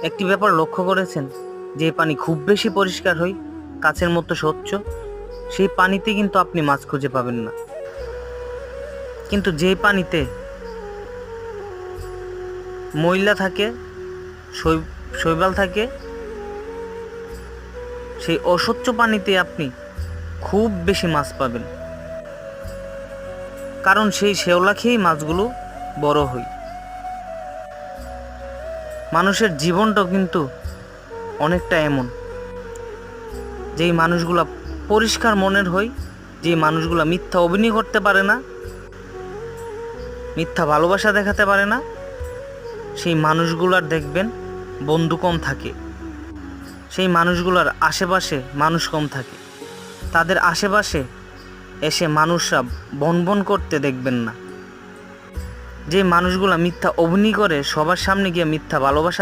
একটি ব্যাপার লক্ষ্য করেছেন, যে পানি খুব বেশি পরিষ্কার হয়, কাচের মতো স্বচ্ছ, সেই পানিতে কিন্তু আপনি মাছ খুঁজে পাবেন না। কিন্তু যে পানিতে ময়লা থাকে, শৈবাল থাকে, সেই অস্বচ্ছ পানিতে আপনি খুব বেশি মাছ পাবেন, কারণ সেই শেওলা খেয়েই মাছগুলো বড় হয়। মানুষের জীবনটাও কিন্তু অনেকটা এমন, যেই মানুষগুলা পরিষ্কার মনের হয়, যেই মানুষগুলা মিথ্যা অভিনয় করতে পারে না, মিথ্যা ভালোবাসা দেখাতে পারে না, সেই মানুষগুলার দেখবেন বন্ধু কম থাকে, সেই মানুষগুলার আশেপাশে মানুষ কম থাকে, তাদের আশেপাশে এসে মানুষরা বনবন করতে দেখবেন না। যে মানুষগুলা মিথ্যা অভিনয় করে সবার সামনে গিয়ে মিথ্যা ভালোবাসা